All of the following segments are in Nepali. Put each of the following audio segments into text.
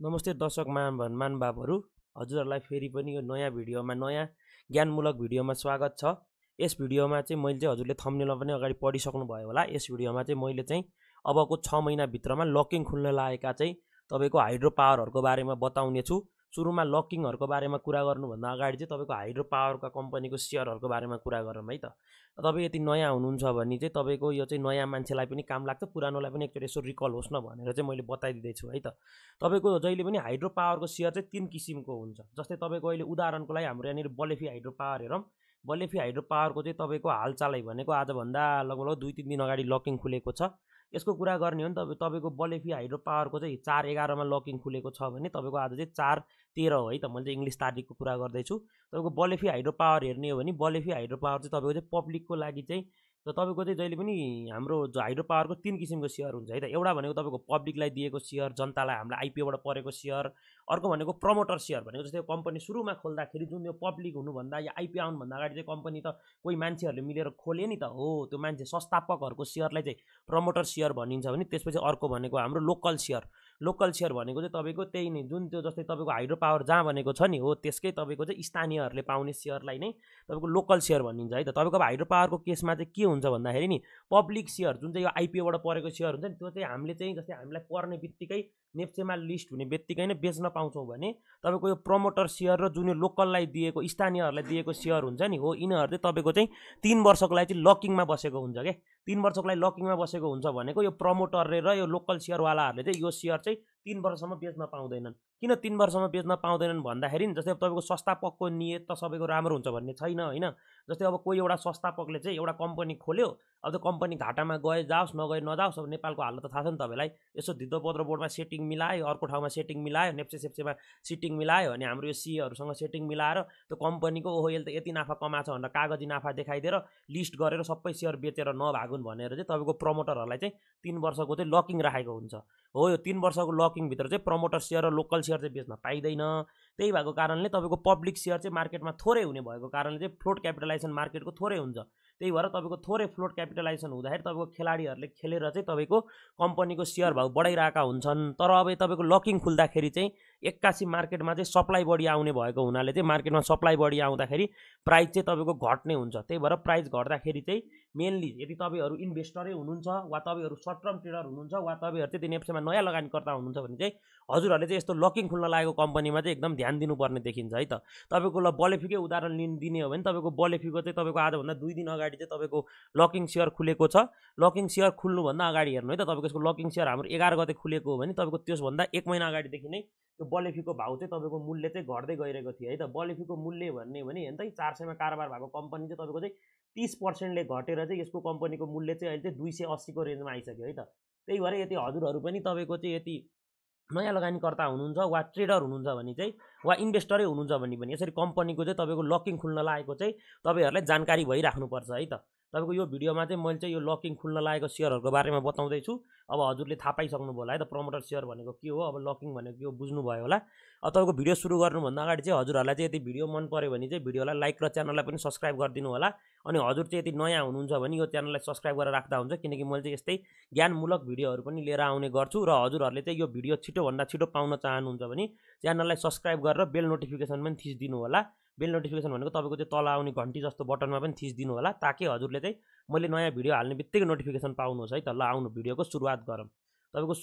नमस्ते दर्शक महानुभावहरू, हजुरहरूलाई फेरि पनि यो नयाँ भिडियोमा नयाँ ज्ञानमूलक भिडियोमा स्वागत छ। यस भिडियोमा चाहिँ मैले चाहिँ हजुरले थम्बनेलमा पनि अगाडि पढिसक्नुभयो होला। यस भिडियोमा चाहिँ मैले चाहिँ अबको 6 महिनाभित्रमा लकिङ खुल्न लागेका चाहिँ तपाईँको हाइड्रो पावरहरूको बारेमा बताउने छु। सुरुमा लकिङहरूको बारेमा कुरा गर्नुभन्दा अगाडि चाहिँ तपाईँको हाइड्रो पावरका कम्पनीको सेयरहरूको बारेमा कुरा गरौँ है त। तपाईँ यदि नयाँ हुनुहुन्छ भने चाहिँ तपाईँको यो चाहिँ नयाँ मान्छेलाई पनि काम लाग्छ, पुरानोलाई पनि एकचोटि यसो रिकल होस् न भनेर चाहिँ मैले बताइदिँदैछु है त। तपाईँको जहिले पनि हाइड्रो पावरको सेयर चाहिँ 3 किसिमको हुन्छ। जस्तै तपाईँको अहिले उदाहरणको लागि हाम्रो यहाँनिर बलेफी हाइड्रो पावर हेरौँ। बलेफी हाइड्रो पावरको चाहिँ तपाईँको हालचालै भनेको आजभन्दा लगभग 2-3 दिन अगाडि लकिङ खुलेको छ। यसको कुरा गर्ने हो नि तपाईँको बलेफी हाइड्रो पावरको चाहिँ 4/11 मा लकिङ खुलेको छ भने तपाईँको आज चाहिँ 4/13 हो है त। मैले चाहिँ इङ्ग्लिस तारिकको कुरा गर्दैछु। तपाईँको बलेफी हाइड्रो पावर हेर्ने हो भने बलेफी हाइड्रो पावर चाहिँ तपाईँको चाहिँ पब्लिकको लागि चाहिँ तपाईँको चाहिँ जहिले पनि हाम्रो हाइड्रो पावरको 3 किसिमको सेयर हुन्छ है त। एउटा भनेको तपाईँको पब्लिकलाई दिएको सेयर, जनतालाई हामीलाई आइपिओबाट परेको सेयर। अर्को भनेको प्रमोटर सेयर भनेको जस्तै कम्पनी सुरुमा खोल्दाखेरि जुन यो पब्लिक हुनुभन्दा या आइपिओ आउनुभन्दा अगाडि चाहिँ कम्पनी त कोही मान्छेहरूले मिलेर खोले नि त हो, त्यो मान्छे संस्थापकहरूको सेयरलाई चाहिँ प्रमोटर सेयर भनिन्छ भने त्यसपछि अर्को भनेको हाम्रो लोकल सेयर। लोकल सेयर भनेको चाहिँ तपाईँको त्यही नै जुन त्यो जस्तै तपाईँको हाइड्रो पावर जहाँ भनेको छ नि हो त्यसकै तपाईँको चाहिँ स्थानीयहरूले पाउने सेयरलाई नै तपाईँको लोकल सेयर भनिन्छ है त। तपाईँको अब हाइड्रो पावरको केसमा चाहिँ के हुन्छ भन्दाखेरि नि पब्लिक सेयर जुन चाहिँ यो आइपिओबाट परेको सेयर हुन्छ नि त्यो चाहिँ हामीले चाहिँ जस्तै हामीलाई पर्ने बित्तिकै नेप्सेमा लिस्ट हुने बित्तिकै नै बेच्न पाउँछौँ भने तपाईँको यो प्रमोटर सेयर र जुन यो लोकललाई दिएको स्थानीयहरूलाई दिएको सेयर हुन्छ नि हो यिनीहरू चाहिँ तपाईँको चाहिँ 3 वर्षको लागि चाहिँ लकिङमा बसेको हुन्छ क्या। 3 वर्षको लागि लकिङमा बसेको हुन्छ भनेको यो प्रमोटरले र यो लोकल सेयरवालाहरूले चाहिँ यो सेयर चाहिँ 3 वर्षसम्म बेच्न पाउँदैनन्। किन 3 वर्षसम्म बेच्न पाउँदैनन् भन्दाखेरि नि जस्तै अब तपाईँको संस्थापकको नियत त सबैको राम्रो हुन्छ भन्ने छैन होइन। जस्तै अब कोही एउटा संस्थापकले चाहिँ एउटा कम्पनी खोल्यो, अब त्यो कम्पनी घाटामा गए जाओस् नगए नजाओस्, अब नेपालको हालत त थाहा छ नि तपाईँलाई। यसो धितोपत्र बोर्डमा सेटिङ मिलायो, अर्को ठाउँमा सेटिङ मिलायो, नेप्सेसेप्सेमा सिटिङ मिलायो अनि हाम्रो यो सिएहरूसँग सेटिङ मिलाएर त्यो कम्पनीको ओहो यसले त यति नाफा कमाएको छ भनेर कागजी नाफा देखाइदिएर लिस्ट गरेर सबै सेयर बेचेर नभागुन् भनेर चाहिँ तपाईँको प्रमोटरहरूलाई चाहिँ 3 वर्षको चाहिँ लकिङ राखेको हुन्छ। हो यो 3 वर्षको लकिङभित्र चाहिँ प्रमोटर सेयर र लोकल सेयर चाहिँ बेच्न पाइँदैन। त्यही भएको कारणले तपाईँको पब्लिक सेयर चाहिँ मार्केटमा थोरै हुने भएको कारणले चाहिँ फ्लोट क्यापिटलाइजेसन मार्केटको थोरै हुन्छ। त्यही भएर तपाईँको थोरै फ्लोट क्यापिटलाइजेसन हुँदाखेरि तपाईँको खेलाडीहरूले खेलेर चाहिँ तपाईँको कम्पनीको सेयर भाउ बढाइरहेका हुन्छन्। तर अब तपाईँको लकिङ खुल्दाखेरि चाहिँ एक्कासी मार्केटमा चाहिँ सप्लाई बढी आउने भएको हुनाले चाहिँ मार्केटमा सप्लाई बढी आउँदाखेरि प्राइस चाहिँ तपाईँको घट्ने हुन्छ। त्यही भएर प्राइस घट्दाखेरि चाहिँ मेनली यदि तपाईँहरू इन्भेस्टरै हुनुहुन्छ वा तपाईँहरू सर्ट टर्म ट्रेडर हुनुहुन्छ वा तपाईँहरू चाहिँ नेप्सेमा नयाँ लगानीकर्ता हुनुहुन्छ भने चाहिँ हजुरहरूले चाहिँ यस्तो लकिङ खुल्न लागेको कम्पनीमा चाहिँ एकदम ध्यान दिनुपर्ने देखिन्छ है त। तपाईँको ल बलेफीकै उदाहरण दिने हो भने तपाईँको बलेफीको चाहिँ तपाईँको आजभन्दा 2 दिन अगाडि चाहिँ तपाईँको लकिङ सेयर खुलेको छ। लकिङ सेयर खुल्नुभन्दा अगाडि हेर्नु है त, तपाईँको यसको लकिङ सेयर हाम्रो 11 गते खुलेको हो भने तपाईँको त्यसभन्दा 1 महिना अगाडिदेखि नै त्यो बलेफीको भाउ चाहिँ तपाईँको मूल्य चाहिँ घट्दै गइरहेको थियो है त। बलेफीको मूल्य भन्ने भने हेर्नु त 400 मा कारोबार भएको कम्पनी चाहिँ तपाईँको चाहिँ 30%ले घटेर चाहिँ यसको कम्पनीको मूल्य चाहिँ अहिले चाहिँ 280 को रेन्जमा आइसक्यो है त। त्यही भएर यदि हजुरहरू पनि तपाईँको चाहिँ यति नयाँ लगानीकर्ता हुनुहुन्छ वा ट्रेडर हुनुहुन्छ भने चाहिँ वा इन्भेस्टरै हुनुहुन्छ भने पनि यसरी कम्पनीको चाहिँ तपाईँको लकिङ खुल्न लागेको चाहिँ तपाईँहरूलाई जानकारी भइराख्नुपर्छ है त। तपाईँको यो भिडियोमा चाहिँ मैले चाहिँ यो लकिङ खुल्न लागेको सेयरहरूको बारेमा बताउँदैछु। अब हजुरले थाहा पाइसक्नुभयो होला है त प्रमोटर सेयर भनेको के हो, अब लकिङ भनेको के हो बुझ्नुभयो होला। अब तपाईँको भिडियो सुरु गर्नुभन्दा अगाडि चाहिँ हजुरहरूलाई चाहिँ यदि भिडियो मन पऱ्यो भने चाहिँ भिडियोलाई लाइक र च्यानललाई पनि सब्सक्राइब गरिदिनु होला। अनि हजुर चाहिँ यदि नयाँ हुनुहुन्छ भने यो च्यानललाई सब्सक्राइब गरेर राख्दा हुन्छ, किनकि मैले चाहिँ यस्तै ज्ञानमूलक भिडियोहरू पनि लिएर आउने गर्छु। र हजुरहरूले चाहिँ यो भिडियो छिटोभन्दा छिटो पाउन चाहनुहुन्छ भने च्यानललाई सब्सक्राइब गरेर बेल नोटिफिकेसन पनि थिचिदिनु होला। बेल नोटिफिकेसन भनेको तपाईँको चाहिँ तल आउने घन्टी जस्तो बटनमा पनि थिचिदिनु होला, ताकि हजुरले चाहिँ मैले नयाँ भिडियो हाल्ने बित्तिकै नोटिफिकेसन पाउनुहोस् है त। ल आउनु भिडियोको सुरुवात गरौँ। तपाईँको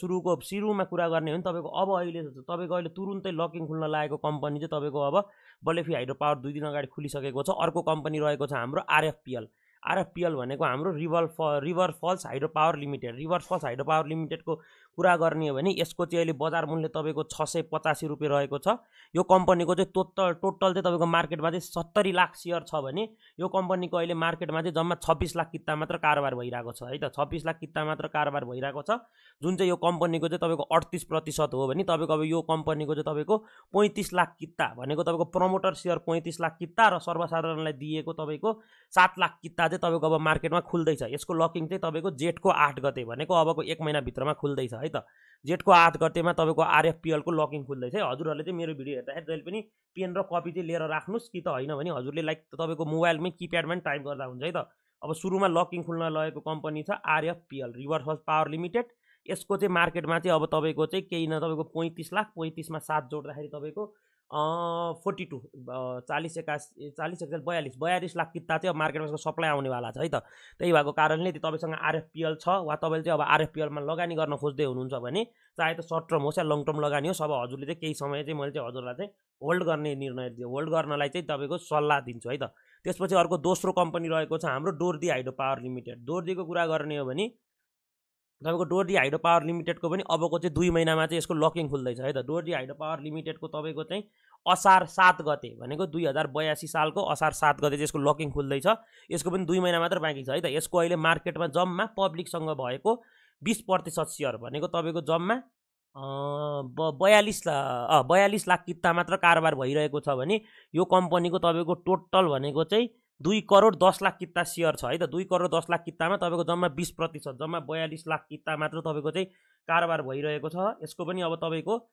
सुरुमा कुरा गर्ने हो भने तपाईँको अब अहिले तुरुन्तै लकिङ खुल्न लागेको कम्पनी चाहिँ तपाईँको अब बलेफी हाइड्रो पावर 2 दिन अगाडि खुलिसकेको छ। अर्को कम्पनी रहेको छ हाम्रो आरएफपिएल। आरएफपिएल भनेको हाम्रो river falls hydro power limited. River falls hydro power लिमिटेडको कुरा गर्ने हो भने यसको चाहिँ अहिले बजार मूल्य तपाईँको 685 रुपियाँ रहेको छ। यो कम्पनीको चाहिँ टोटल चाहिँ तपाईँको मार्केटमा चाहिँ 70 लाख सेयर छ भने यो कम्पनीको अहिले मार्केटमा चाहिँ जम्मा 26 लाख किता मात्र कारोबार भइरहेको छ है त। 26 लाख किता मात्र कारोबार भइरहेको छ, जुन चाहिँ यो कम्पनीको चाहिँ तपाईँको 38% हो भने तपाईँको अब यो कम्पनीको चाहिँ तपाईँको 35 लाख किता भनेको तपाईँको प्रमोटर सेयर 35 लाख किता र सर्वसाधारणलाई दिएको तपाईँको 7 लाख किता चाहिँ तपाईँको अब मार्केटमा खुल्दैछ। यसको लकिङ चाहिँ तपाईँको जेठको 8 गते भनेको अबको 1 महिनाभित्रमा खुल्दैछ है त। जेठको 8 गतेमा तपाईँको आरएफपिएलको लकिङ खुल्दैछ है। हजुरहरूले चाहिँ मेरो भिडियो हेर्दाखेरि जहिले पनि पेन र कपी चाहिँ लिएर राख्नुहोस्, कि त होइन भने हजुरले लाइक तपाईँको मोबाइलमै किप्याडमा पनि टाइप गर्दा हुन्छ है त। अब सुरुमा लकिङ खुल्न लगेको कम्पनी छ आरएफपिएल, रिभर फल्स पावर लिमिटेड। यसको चाहिँ मार्केटमा चाहिँ अब तपाईँको चाहिँ केही न तपाईँको 35 लाख, 35मा 7 जोड्दाखेरि तपाईँको 42 40 81 40 41 42 लाख किता चाहिँ अब मार्केटमा यसको सप्लाई आउनेवाला छ है त। त्यही भएको कारणले तपाईँसँग आरएफपिएल छ वा तपाईँले चाहिँ अब आरएफपिएलमा लगानी गर्न खोज्दै हुनुहुन्छ भने चाहे त सर्ट टर्म होस् या लङ टर्म लगानी होस्, अब हजुरले चाहिँ केही समय चाहिँ मैले चाहिँ हजुरलाई चाहिँ होल्ड गर्ने निर्णय दियो, होल्ड गर्नलाई चाहिँ तपाईँको सल्लाह दिन्छु है त। त्यसपछि अर्को दोस्रो कम्पनी रहेको छ हाम्रो डोर्दी हाइड्रो पावर लिमिटेड। डोर्दीको कुरा गर्ने हो भने तपाईँको डोर्दी हाइड्रो पावर लिमिटेडको पनि अबको चाहिँ 2 महिनामा चाहिँ यसको लकिङ खुल्दैछ है त। डोर्दी हाइड्रो पावर लिमिटेडको तपाईँको चाहिँ असार 7 गते भनेको 2082 सालको असार 7 गते चाहिँ यसको लकिङ खुल्दैछ। यसको पनि 2 महिना मात्र बाँकी छ है त। यसको अहिले मार्केटमा जम्मा पब्लिकसँग भएको 20% सेयर भनेको तपाईँको जम्मा 42 लाख किता मात्र कारोबार भइरहेको छ भने यो कम्पनीको तपाईँको टोटल भनेको चाहिँ 2 करोड 10 लाख किता सेयर छ है त। 2 करोड 10 लाख कितामा तपाईँको जम्मा 20% जम्मा 42 लाख किता मात्र तपाईँको चाहिँ कारोबार भइरहेको छ। यसको पनि अब तपाईँको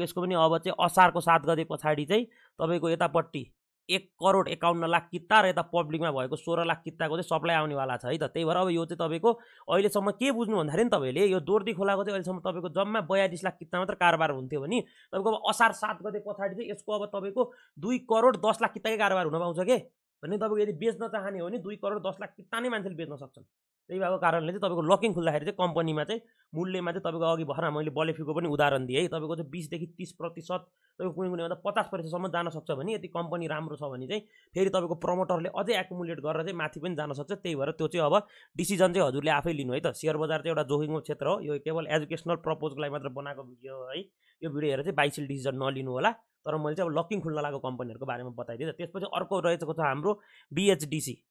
यसको पनि अब चाहिँ असारको 7 गते पछाडि चाहिँ तपाईँको यतापट्टि 1 करोड 51 लाख किता र यता पब्लिकमा भएको 16 लाख किताको चाहिँ सप्लाई आउनेवाला छ है त। त्यही भएर अब यो चाहिँ तपाईँको अहिलेसम्म के बुझ्नु भन्दाखेरि नि तपाईँले यो डोर्दी खोलाको चाहिँ अहिलेसम्म तपाईँको जम्मा 42 लाख किता मात्र कारोबार हुन्थ्यो भने तपाईँको अब असार 7 गते पछाडि चाहिँ यसको अब तपाईँको 2 करोड 10 लाख किताकै कारोबार हुन पाउँछ के भने तपाईँको यदि बेच्न चाहने हो भने 2 करोड 10 लाख किता नै मान्छेले बेच्न सक्छन्। त्यही भएको कारणले चाहिँ तपाईँको लकिङ खुल्दाखेरि चाहिँ कम्पनीमा चाहिँ मूल्यमा चाहिँ तपाईँको अघि भर्खर मैले बलेफीको पनि उदाहरण दिएँ है। तपाईँको चाहिँ 20 देखि 30% तपाईँको कुनै कुनै भन्दा 50%सम्म जान सक्छ भने यदि कम्पनी राम्रो छ भने चाहिँ फेरि तपाईँको प्रमोटरले अझै एकुमुलेट गरेर चाहिँ माथि पनि जान सक्छ। त्यही भएर त्यो चाहिँ अब डिसिजन चाहिँ हजुरले आफै लिनु है त। सेयर बजार चाहिँ एउटा जोखिमको क्षेत्र हो, यो केवल एजुकेसनल पर्पजको लागि मात्र बनाएको भिडियो हो है। यो भिडियो हेरेर चाहिँ बाइसिल डिसिजन नलिनु होला। तर मैले चाहिँ अब लकिङ खुल्न लागेको कम्पनीहरूको बारेमा बताइदिएँ। त्यसपछि अर्को रहेको छ हाम्रो बिएचडिसी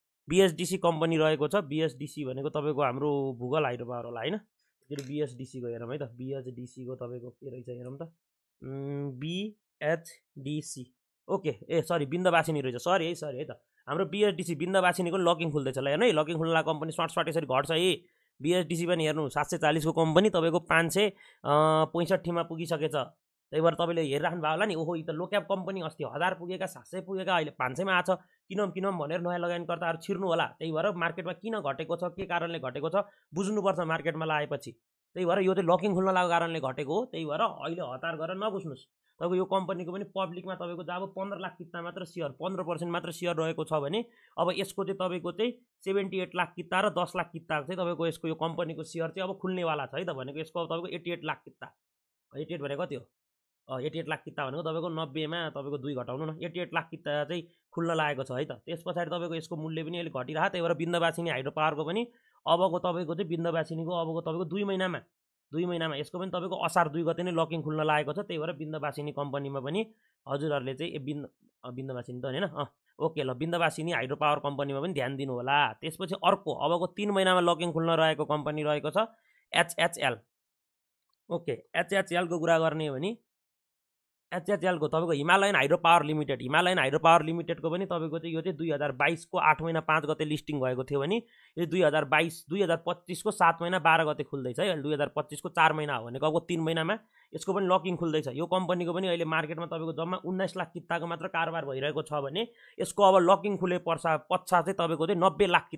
कम्पनी रहेको छ। बिएचडिसी भनेको तपाईँको हाम्रो भूगोल हाइड्रो पावर होला होइन। त्यसरी बिएचडिसीको हेरौँ है त। बिएचडिसीको तपाईँको के रहेछ हेरौँ त। बिएचडिसी ओके सरी बिन्दवासिनी रहेछ, सरी है त। हाम्रो बिएचडिसी बिन्दवासिनीको लकिङ खुल्दैछ ल हेर्नु है। लकिङ खुल्न लागेको कम्पनी सर्ट यसरी घट्छ है। बिएचडिसी पनि हेर्नु 740 को कम्पनी तपाईँको 565 मा पुगिसकेछ। त्यही भएर तपाईँले हेरिराख्नु भयो होला नि, ओहो यो त लोक्याप कम्पनी अस्ति 1000 पुगेका 700 पुगेका अहिले 500 मा आछ, किनौँ भनेर नयाँ लगानीकर्ताहरू छिर्नु होला। त्यही भएर मार्केटमा किन घटेको छ, के कारणले घटेको छ बुझ्नुपर्छ मार्केटमा लागेपछि। त्यही भएर यो चाहिँ लकिङ खुल्न लागेको कारणले घटेको हो। त्यही भएर अहिले हतार गरेर नबुझ्नुहोस्। तपाईँको यो कम्पनीको पनि पब्लिकमा तपाईँको जब 15 लाख किता मात्र सेयर 15% मात्र सेयर रहेको छ भने अब यसको चाहिँ तपाईँको चाहिँ 78 लाख किता र 10 लाख किता चाहिँ तपाईँको यसको यो कम्पनीको सेयर चाहिँ अब खुल्नेवाला छ है त। भनेको यसको तपाईँको 88 लाख किता, 88 भनेको कति हो 88 लाख किता भनेको तपाईँको 90 मा तपाईँको 2 घटाउनु न 88 लाख किता चाहिँ खुल्न लागेको छ है त। त्यस पछाडि तपाईँको यसको मूल्य पनि अहिले घटिरहेको। त्यही भएर बिन्दवासिनी हाइड्रो पावरको पनि अबको तपाईँको चाहिँ बिन्दवासिनीको अबको तपाईँको 2 महिनामा यसको पनि तपाईँको असार 2 गते नै लकिङ खुल्न लागेको छ। त्यही भएर बिन्दवासिनी कम्पनीमा पनि हजुरहरूले चाहिँ बिन्दवासिनी त होइन ओके ल बिन्दवासिनी हाइड्रो पावर कम्पनीमा पनि ध्यान दिनु होला। त्यसपछि अर्को अबको 3 महिनामा लकिङ खुल्न रहेको कम्पनी रहेको छ एचएचएल। ओके एचएचएलको कुरा गर्ने हो भने एचएचएलको तपाईँको हिमालयन हाइड्रो पावर लिमिटेडको पनि तपाईँको चाहिँ यो चाहिँ 2022 को 8 महिना 5 गते लिस्टिङ भएको थियो भने यो 2025 को 7 महिना 12 गते खुल्दैछ है। 2025 को 4 महिना हो भनेको अब 3 महिनामा यसको पनि लकिङ खुल्दैछ। यो कम्पनीको पनि अहिले मार्केटमा तपाईँको जम्मा 19 लाख किताको मात्र कारोबार भइरहेको छ भने यसको अब लकिङ खुले पश्चात चाहिँ तपाईँको चाहिँ 90 लाख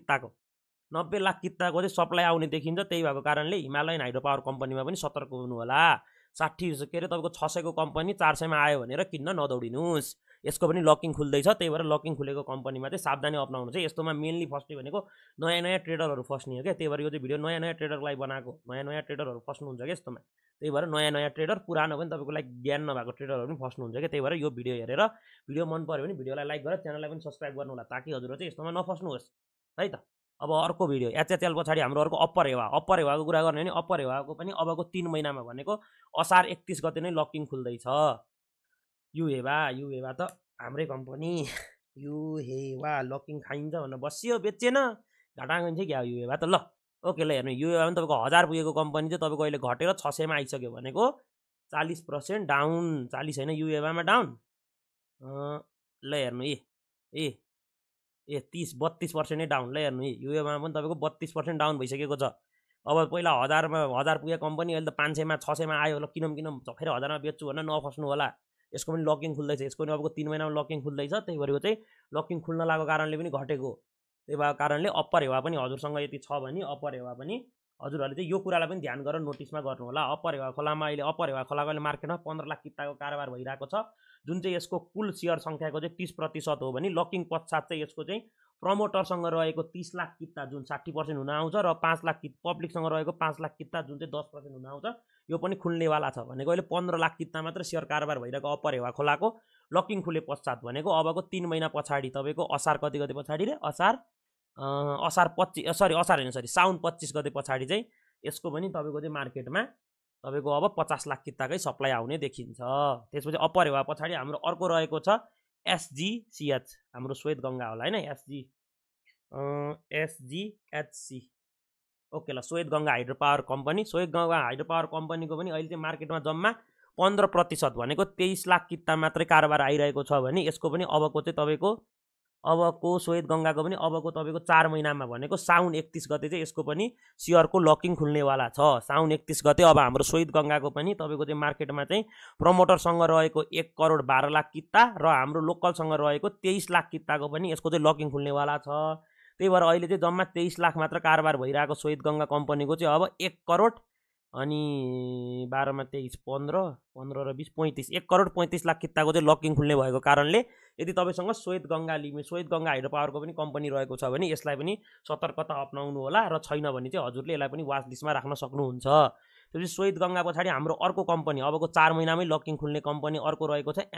किताको चाहिँ सप्लाई आउने देखिन्छ। त्यही भएको कारणले हिमालयन हाइड्रो पावर कम्पनीमा पनि सतर्क हुनु होला। 60 के अरे तपाईँको 600 को कम्पनी 400 मा आयो भनेर किन्न नदौडिनुहोस्। यसको पनि लकिङ खुल्दैछ। त्यही भएर लकिङ खुलेको कम्पनीमा चाहिँ सावधानी अपनाउनु चाहिँ। यस्तोमा मेनली फस्ने भनेको नयाँ ट्रेडरहरू फस्ने हो क्या। त्यही भएर यो चाहिँ भिडियो नयाँ ट्रेडरलाई बनाएको, नयाँ ट्रेडरहरू फस्नुहुन्छ क्या यस्तोमा। त्यही भएर नयाँ ट्रेडर पुरानो पनि तपाईँको लागि ज्ञान नभएको ट्रेडरहरू पनि फस्नुहुन्छ क्या। त्यही भएर यो भिडियो हेरेर भिडियो मन पऱ्यो भने भिडियोलाई लाइक गरेर च्यानललाई पनि सब्सक्राइब गर्नु होला ताकि हजुरहरू चाहिँ यस्तोमा नफस्नुहोस् है त। अब अर्को भिडियो एचएचएल पछाडि हाम्रो अर्को अप्पर हेवाको कुरा गर्ने भने अप्पर हेवाको पनि अबको 3 महिनामा भनेको असार 31 गते नै लकिङ खुल्दैछ। यु हेवा त हाम्रै कम्पनी यु हेवा लकिङ खाइन्छ भनेर बसियो, बेचेन, घाटा गइन्छ क्या यु हेवा त। ल ओके ल हेर्नु यु हेवा पनि तपाईँको 1000 पुगेको कम्पनी चाहिँ तपाईँको अहिले घटेर 600 मा आइसक्यो भनेको 40% डाउन, 40 होइन यु हेवामा डाउन ल हेर्नु 30-32% नै डाउन ल हेर्नु युएमा पनि तपाईँको 32% डाउन भइसकेको छ। अब पहिला 1000 पुगेको कम्पनी अहिले त 500 मा 600 मा आयो। ल किनौँ फेरि 1000 मा बेच्छु भनेर नफस्नु होला। यसको पनि लकिङ खुल्दैछ। यसको पनि अबको 3 महिनामा लकिङ खुल्दैछ। त्यही भएर यो चाहिँ लकिङ खुल्न लागेको कारणले पनि घटेको। त्यही भएको कारणले अप्पर हेवा पनि हजुरसँग यति छ भने अप्पर हेवा पनि हजुरहरूले चाहिँ यो कुरालाई पनि ध्यान गरेर नोटिसमा गर्नु होला। अप्पर हेवा खोलामा अहिले अप्पर हेवा खोलाको अहिले मार्केटमा 15 लाख किताको कारोबार भइरहेको छ, जुन चाहिँ यसको कुल सेयर सङ्ख्याको चाहिँ 30% हो भने लकिङ पश्चात चाहिँ यसको चाहिँ प्रमोटरसँग रहेको 30 लाख किता जुन 60% हुन आउँछ र 5 लाख पब्लिकसँग रहेको 5 लाख किता जुन चाहिँ 10% हुन आउँछ, यो पनि खुल्नेवाला छ। भनेको अहिले 15 लाख किता मात्र सेयर कारोबार भइरहेको अप्पर हेवा खोलाको लकिङ खुले पश्चात भनेको अबको 3 महिना पछाडि तपाईँको असार कति गते पछाडि रे असार 25 साउन 25 गते पछाडि चाहिँ यसको पनि तपाईँको चाहिँ मार्केटमा तपाईँको अब 50 लाख किताकै सप्लाई आउने देखिन्छ। त्यसपछि अप्पर हेवा पछाडि हाम्रो अर्को रहेको छ SGCH, हाम्रो श्वेत गङ्गा होला होइन, SGHC। ओके ल, श्वेत गङ्गा हाइड्रो पावर कम्पनी। श्वेत गङ्गा हाइड्रो पावर कम्पनीको पनि अहिले चाहिँ मार्केटमा जम्मा 15% भनेको 23 लाख किता मात्रै कारोबार आइरहेको छ भने यसको पनि अबको चाहिँ तपाईँको अबको श्वेत गङ्गाको पनि अबको तपाईँको 4 महिनामा भनेको साउन 31 गते चाहिँ यसको पनि सेयरको लकिङ खुल्नेवाला छ। साउन 31 गते अब हाम्रो श्वेत गङ्गाको पनि तपाईँको चाहिँ मार्केटमा चाहिँ प्रमोटरसँग रहेको 1 करोड 12 लाख किता र हाम्रो लोकलसँग रहेको 23 लाख किताको पनि यसको चाहिँ लकिङ खुल्नेवाला छ। त्यही भएर अहिले चाहिँ जम्मा 23 लाख मात्र कारोबार भइरहेको श्वेत गङ्गा कम्पनीको चाहिँ अब 1 करोड अनि 12 मा 23 15 र 20 35 1 करोड 35 लाख किताको चाहिँ लकिङ खुल्ने भएको कारणले यदि तपाईँसँग श्वेत गङ्गा हाइड्रो पावरको पनि कम्पनी रहेको छ भने यसलाई पनि सतर्कता अपनाउनु होला र छैन भने चाहिँ हजुरले यसलाई पनि वाच लिस्टमा राख्न सक्नुहुन्छ। त्यसपछि श्वेत गङ्गा पछाडि हाम्रो अर्को कम्पनी अबको 4 महिनामै लकिङ खुल्ने कम्पनी अर्को रहेको छ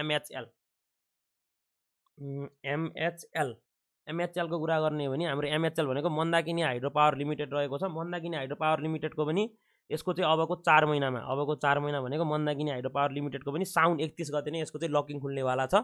MHL को कुरा गर्ने हो भने हाम्रो MHL भनेको मन्दाकिनी हाइड्रो पावर लिमिटेड रहेको छ। मन्दाकिनी हाइड्रो पावर लिमिटेडको पनि यसको चाहिँ अबको 4 महिना भनेको मन्दाकिनी हाइड्रो पावर लिमिटेडको पनि साउन 31 गते नै यसको चाहिँ लकिङ खुल्नेवाला छ।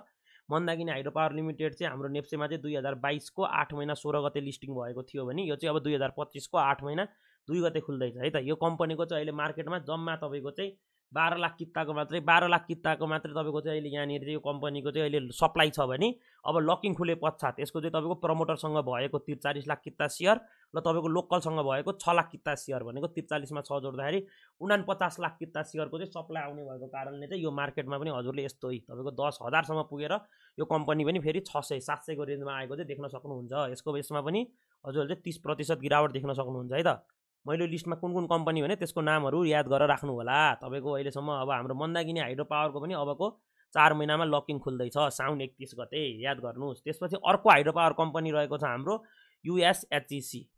मन्दाकिनी हाइड्रो पावर लिमिटेड चाहिँ हाम्रो नेप्सेमा चाहिँ 2022 को 8 महिना 16 गते लिस्टिङ भएको थियो भने यो चाहिँ अब 2025 को 8 महिना 2 गते खुल्दैछ है त। यो कम्पनीको चाहिँ अहिले मार्केटमा जम्मा तपाईँको चाहिँ 12 लाख किताको मात्रै तपाईँको चाहिँ अहिले यहाँनिर चाहिँ यो कम्पनीको चाहिँ अहिले सप्लाई छ भने अब लकिङ खुले पश्चात यसको चाहिँ तपाईँको प्रमोटरसँग भएको 43 लाख किता सेयर र तपाईँको लोकलसँग भएको 6 लाख किता सेयर भनेको 43 मा 6 जोड्दाखेरि 49 लाख किता सेयरको चाहिँ सप्लाई आउने भएको कारणले चाहिँ यो मार्केटमा पनि हजुरले यस्तै तपाईँको 10,000 सम्म पुगेर यो कम्पनी पनि फेरि 600-700 को रेन्जमा आएको चाहिँ देख्न सक्नुहुन्छ। यसको बेसमा पनि हजुरहरूले 30% गिरावट देख्न सक्नुहुन्छ है त। मैले लिस्टमा कुन कुन कम्पनी भने त्यसको नामहरू याद गरेर राख्नु होला तपाईँको। अहिलेसम्म अब हाम्रो मन्दाकिनी हाइड्रो पावरको पनि अबको 4 महिनामा लकिङ खुल्दैछ साउन 31 गते, याद गर्नुहोस्। त्यसपछि अर्को हाइड्रो पावर कम्पनी रहेको छ हाम्रो USHEC।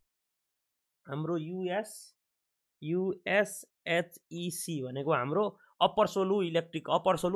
हाम्रो USHEC भनेको हाम्रो upper Solu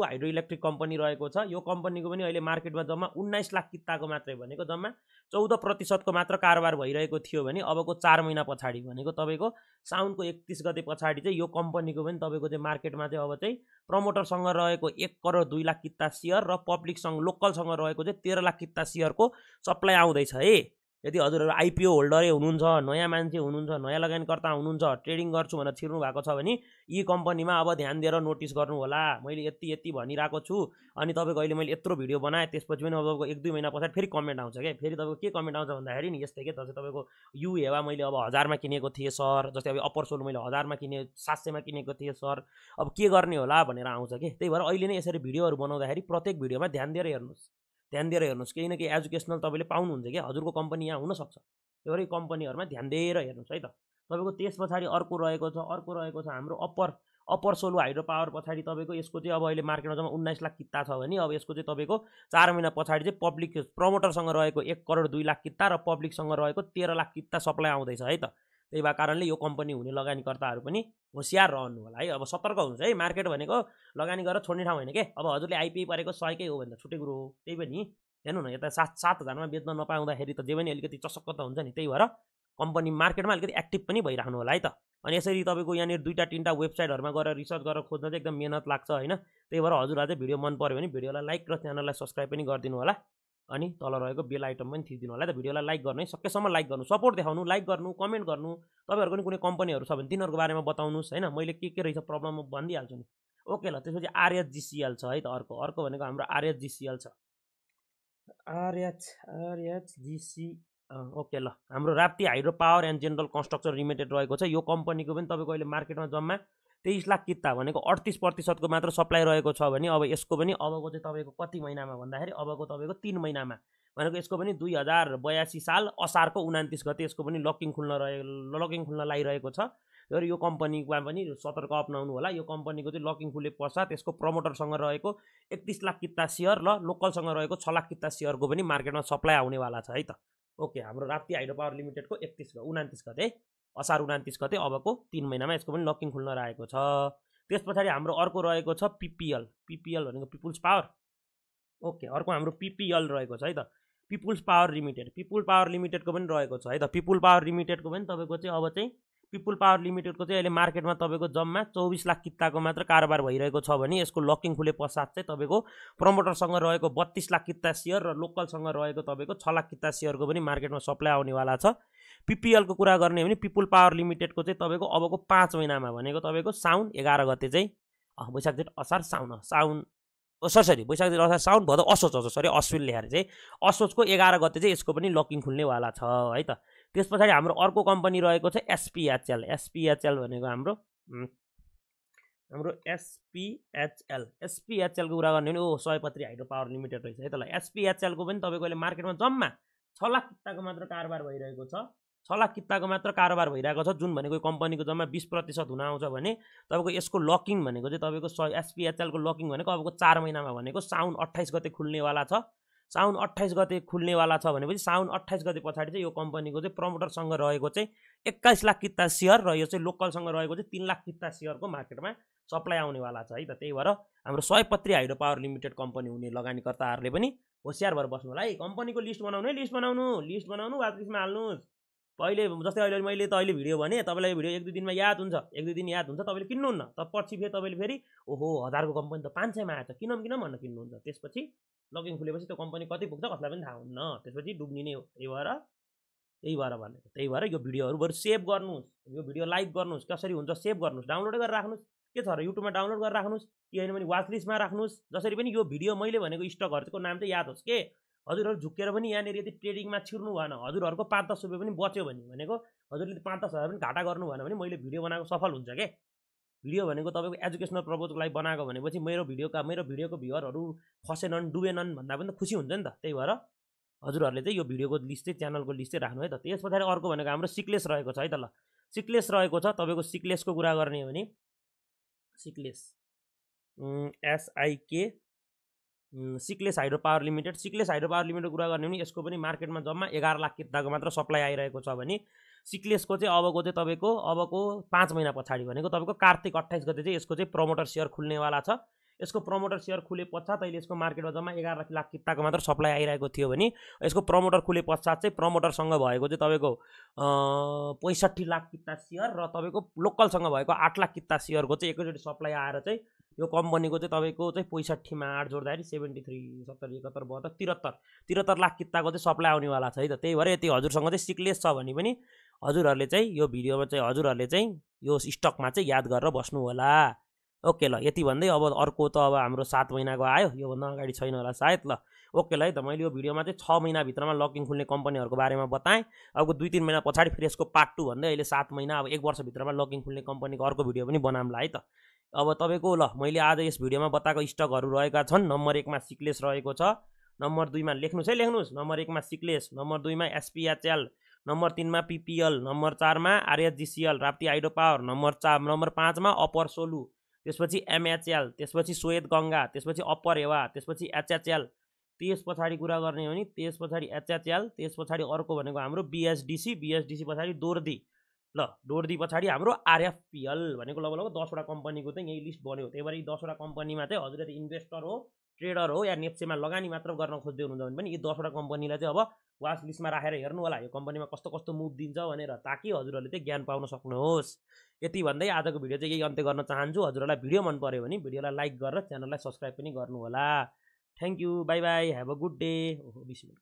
hydro electric company रहेको छ। यो कम्पनीको पनि अहिले मार्केटमा जम्मा 19 लाख किताको मात्रै भनेको जम्मा 14% को मात्र कारोबार भइरहेको थियो भने अबको 4 महिना पछाडि भनेको तपाईँको साउनको 31 गते पछाडि चाहिँ यो कम्पनीको पनि तपाईँको चाहिँ मार्केटमा चाहिँ अब चाहिँ प्रमोटरसँग रहेको 1 करोड 2 लाख किता सेयर र पब्लिकसँग लोकलसँग रहेको चाहिँ 13 लाख किता सेयरको सप्लाई आउँदैछ है। यदि हजुरहरू IPO होल्डरै हुनुहुन्छ, नयाँ मान्छे हुनुहुन्छ, नयाँ लगानीकर्ता हुनुहुन्छ, ट्रेडिङ गर्छु भनेर छिर्नु भएको छ भने यी कम्पनीमा अब ध्यान दिएर नोटिस गर्नु होला। मैले यति भनिरहेको छु अनि तपाईँको अहिले मैले यत्रो भिडियो बनाएँ, त्यसपछि पनि अब तपाईँको 1-2 महिना पछाडि फेरि कमेन्ट आउँछ क्या। फेरि तपाईँको के कमेन्ट आउँछ भन्दाखेरि नि यस्तै के जस्तै तपाईँको यु हेवा मैले अब 1000 मा किनेको थिएँ सर, जस्तै अब अप्पर सोल मैले 1000 मा किने 700 मा किनेको थिएँ सर, अब के गर्ने होला भनेर आउँछ कि। त्यही भएर अहिले नै यसरी भिडियोहरू बनाउँदाखेरि प्रत्येक भिडियोमा ध्यान दिएर हेर्नुहोस् केही न केही एजुकेसनल तपाईँले पाउनुहुन्छ क्या। हजुरको कम्पनी यहाँ हुनसक्छ, त्यही भएर कम्पनीहरूमा ध्यान दिएर हेर्नुहोस् है त। तपाईँको त्यस पछाडि अर्को रहेको छ हाम्रो अप्पर सोलु हाइड्रो पावर पछाडि तपाईँको यसको चाहिँ अब अहिले मार्केटमा जम्मा 19 लाख किता छ भने अब यसको चाहिँ तपाईँको 4 महिना पछाडि चाहिँ पब्लिक प्रमोटरसँग रहेको 1 करोड 2 लाख किता र पब्लिकसँग रहेको 13 लाख किता सप्लाई आउँदैछ है त। त्यही भएको कारणले यो कम्पनी हुने लगानीकर्ताहरू पनि होसियार रहनु होला है। अब सतर्क हुनुहुन्छ है। मार्केट भनेको लगानी गरेर छोड्ने ठाउँ होइन के। अब हजुरले IPO परेको 100 कै हो भने त छुट्टै कुरो हो। त्यही पनि हेर्नु न, यता 7,000 मा बेच्न नपाउँदाखेरि त जे पनि अलिकति चसक्क त हुन्छ नि। त्यही भएर कम्पनी मार्केटमा अलिकति एक्टिभ पनि भइराख्नु होला है त। अनि यसरी तपाईँको यहाँनिर 2-3टा वेबसाइटहरूमा गएर रिसर्च गरेर खोज्न चाहिँ एकदम मेहनत लाग्छ होइन। त्यही भएर हजुरलाई चाहिँ भिडियो मन पर्यो भने भिडियोलाई लाइक र च्यानललाई सब्सक्राइब पनि गरिदिनु होला अनि तल रहेको बेल आइटम पनि थिचिदिनु होला है त। भिडियोलाई लाइक गर्नु है, सकेसम्म लाइक गर्नु, सपोर्ट देखाउनु, लाइक गर्नु, कमेन्ट गर्नु। तपाईँहरूको पनि कुनै कम्पनीहरू छ भने तिनीहरूको बारेमा बताउनुहोस् होइन। मैले के रहेछ प्रब्लम म भनिदिइहाल्छु नि। ओके ल, त्यसपछि RHGCL छ है त। अर्को भनेको हाम्रो RHGCL छ। RHGC ओके ल, हाम्रो Rapti hydro power and general construction limited रहेको छ। यो कम्पनीको पनि तपाईँको अहिले मार्केटमा जम्मा 23 लाख किता भनेको 38% को मात्र सप्लाई रहेको छ भने अब यसको पनि अबको चाहिँ तपाईँको कति महिनामा भन्दाखेरि अबको तपाईँको 3 महिनामा भनेको यसको पनि 2082 साल असारको 29 गते यसको पनि लकिङ खुल्न लागिरहेको छ। र यो कम्पनीमा पनि सतर्क अपनाउनु होला। यो कम्पनीको चाहिँ लकिङ खुले पश्चात यसको प्रमोटरसँग रहेको 31 लाख किता सेयर र लोकलसँग रहेको 6 लाख किता सेयरको पनि मार्केटमा सप्लाई आउनेवाला छ है त। ओके, हाम्रो राप्ती हाइड्रो पावर लिमिटेडको 29 गते असार 29 गते अबको 3 महिनामा यसको पनि लकिङ खुल्न रहेको छ। त्यस पछाडि हाम्रो अर्को रहेको छ पिपिएल। पिपिएल भनेको पिपुल्स पावर। ओके, अर्को हाम्रो पिपिएल रहेको छ है त, people's power limited. People power लिमिटेडको पनि रहेको छ है त। पिपुल पावर लिमिटेडको पनि तपाईँको चाहिँ अब चाहिँ पिपुल पावर लिमिटेडको चाहिँ अहिले मार्केटमा तपाईँको जम्मा 24 लाख किताको मात्र कारोबार भइरहेको छ भने यसको लकिङ खुले पश्चात चाहिँ तपाईँको प्रमोटरसँग रहेको 32 लाख किता सेयर र लोकलसँग रहेको तपाईँको 6 लाख किता सेयरको पनि मार्केटमा सप्लाई आउनेवाला छ। पिपिएलको कुरा गर्ने भने पिपुल पावर लिमिटेडको चाहिँ तपाईँको अबको 5 महिनामा भनेको तपाईँको साउन 11 गते चाहिँ वैशाख जेठ असार साउन सरी वैशाख जेठ असार साउन भदौ असोज अश्विन लेखेर चाहिँ असोजको 11 गते चाहिँ यसको पनि लकिङ खुल्नेवाला छ है त। त्यस पछाडि हाम्रो अर्को कम्पनी रहेको छ एसपिएचएल। एसपिएचएल भनेको हाम्रो एसपिएचएलको कुरा गर्ने भने सयपत्री हाइड्रो पावर लिमिटेड रहेछ है त। ल एसपिएचएलको पनि तपाईँको अहिले मार्केटमा जम्मा 6 लाख किताको मात्र कारोबार भइरहेको छ। 6 लाख किताको मात्र कारोबार भइरहेको छ, जुन भनेको कम्पनीको जम्मा 20% हुन आउँछ भने तपाईँको यसको लकिङ भनेको चाहिँ तपाईँको एसपिएचएलको लकिङ भनेको अबको 4 महिनामा भनेको साउन 28 गते खुल्नेवाला छ। साउन 28 गते खुल्नेवाला छ भनेपछि साउन 28 गते पछाडि चाहिँ यो कम्पनीको चाहिँ प्रमोटरसँग रहेको चाहिँ 21 लाख किता सेयर र यो चाहिँ लोकलसँग रहेको चाहिँ 3 लाख किता सेयरको मार्केटमा सप्लाई आउनेवाला छ है त। त्यही भएर हाम्रो सयपत्री हाइड्रो पावर लिमिटेड कम्पनी हुने लगानीकर्ताहरूले पनि होसियार भएर बस्नु होला है। कम्पनीको लिस्ट बनाउनु, लिस्ट बनाउनु वाचलिस्टमा हाल्नुहोस्। पहिले जस्तै अहिले मैले त अहिले भिडियो भने तपाईँलाई भिडियो 1-2 दिनमा याद हुन्छ, 1-2 दिन याद हुन्छ, तपाईँले किन्नुहुन्न। त पछि फेरि तपाईँले फेरि ओहो 1000 को कम्पनी त 500 मा आएछ, किनौँ भनेर किन्नुहुन्छ। त्यसपछि लकिङ खुलेपछि त्यो कम्पनी कति पुग्छ कसलाई पनि थाहा हुन्न, त्यसपछि डुब्ने हो। त्यही भएर भनेको। त्यही भएर यो भिडियोहरू बरु सेभ गर्नुहोस्, यो भिडियो लाइक गर्नुहोस्, कसरी हुन्छ सेभ गर्नुहोस्, डाउनलोड गरेर राख्नुहोस्। के छ र युट्युबमा डाउनलोड गरेर राख्नुहोस् कि होइन भने वाच लिस्टमा राख्नुहोस्। जसरी पनि यो भिडियो मैले भनेको स्टकहरूको नाम चाहिँ याद होस् के हजुरहरू झुकेर पनि यहाँनिर यदि ट्रेडिङमा छिर्नु भएन, हजुरहरूको 5-10 रुपियाँ पनि बच्यो भने भनेको हजुरले 5-10 हजार पनि घाटा गर्नु भएन भने मैले भिडियो बनाएको सफल हुन्छ के। भिडियो भनेको तपाईँको एजुकेसनल पर्पजको लागि बनाएको भनेपछि मेरो भिडियोको भ्युअरहरू फसेनन् डुबेनन् भन्दा पनि त खुसी हुन्छ नि त। त्यही भएर हजुरहरूले चाहिँ यो भिडियोको लिस्ट चाहिँ च्यानलको लिस्ट चाहिँ राख्नु है त। त्यस पछाडि अर्को भनेको हाम्रो सिक्लेस रहेको छ है त। ल सिक्लेस रहेको छ तपाईँको सिक्लेसको कुरा गर्ने हो भने Sikles एसआईके Sikles hydro power limited. Sikles hydro power limited कुरा गर्ने भने यसको पनि मार्केटमा जम्मा 11 लाख किताको मात्र सप्लाई आइरहेको छ भने सिक्लेसको चाहिँ अबको चाहिँ तपाईँको अबको 5 महिना पछाडि भनेको तपाईँको कार्तिक 28 गते चाहिँ यसको चाहिँ प्रमोटर सेयर खुल्नेवाला छ। यसको प्रमोटर सेयर खुले पश्चात अहिले यसको मार्केटमा जम्मा 11 लाख किताको मात्र सप्लाई आइरहेको थियो भने यसको प्रमोटर खुले पश्चात चाहिँ प्रमोटरसँग भएको चाहिँ तपाईँको 65 लाख किता सेयर र तपाईँको लोकलसँग भएको 8 लाख किता सेयरको चाहिँ एकैचोटि सप्लाई आएर चाहिँ यो कम्पनीको चाहिँ तपाईँको चाहिँ 65 मा 8 जोड्दाखेरि 73 70 71 72 73 लाख किताको चाहिँ सप्लाई आउनेवाला छ है त। त्यही भएर यति हजुरसँग चाहिँ सिक्लेस छ भने पनि हजुरहरूले चाहिँ यो भिडियोमा चाहिँ हजुरहरूले चाहिँ यो स्टकमा चाहिँ याद गरेर बस्नु होला। ओके ल, यति भन्दै अब अर्को त अब हाम्रो 7 महिनाको आयो, योभन्दा अगाडि छैन होला सायद। ल ओके ल है त, मैले यो भिडियोमा चाहिँ 6 महिनाभित्रमा लकिङ खुल्ने कम्पनीहरूको बारेमा बताएँ। अब 2-3 महिना पछाडि फेरि यसको पार्ट 2 भन्दै अहिले 7 महिना अब 1 वर्षभित्रमा लकिङ खुल्ने कम्पनीको अर्को भिडियो पनि बनाउँला है त। अब तपाईँको ल मैले आज यस भिडियोमा बताएको स्टकहरू रहेका छन्। नम्बर 1 मा सिक्लेस रहेको छ, नम्बर 2 मा लेख्नुहोस् नम्बर 1 मा सिक्लेस, नम्बर 2 मा एसपिएचएल, नम्बर 3 मा पिपिएल, नम्बर 4 मा आरएचजिसिएल राप्ती हाइड्रो पावर, नम्बर 5 मा अप्पर सोलु, त्यसपछि एमएचएल, त्यसपछि श्वेत गङ्गा, त्यसपछि अप्पर हेवा, त्यसपछि एचएचएल, त्यस पछाडि कुरा गर्ने हो भने त्यस पछाडि एचएचएल, त्यस पछाडि अर्को भनेको हाम्रो बिएसडिसी पछाडि दोर्दी। ल दोर्दी पछाडि हाम्रो आरएफपिएल भनेको लगभग 10 वटा कम्पनीको चाहिँ यही लिस्ट बन्यो। त्यही भएर यी 10 वटा कम्पनीमा चाहिँ हजुरले इन्भेस्टर हो, ट्रेडर हो या नेप्सेमा लगानी मात्र गर्न खोज्दै हुनुहुन्छ भने पनि यी 10 वटा कम्पनीलाई चाहिँ अब वाच लिस्टमा राखेर हेर्नु होला यो कम्पनीमा कस्तो कस्तो मुभ दिन्छ भनेर, ताकि हजुरहरूले चाहिँ ज्ञान पाउन सक्नुहोस्। यति भन्दै आजको भिडियो चाहिँ यही अन्त्य गर्न चाहन्छु। हजुरहरूलाई भिडियो मन पर्यो भने भिडियोलाई लाइक गरेर च्यानललाई सब्स्क्राइब पनि गर्नु होला। Thank you, by by, have a good day. 20 minute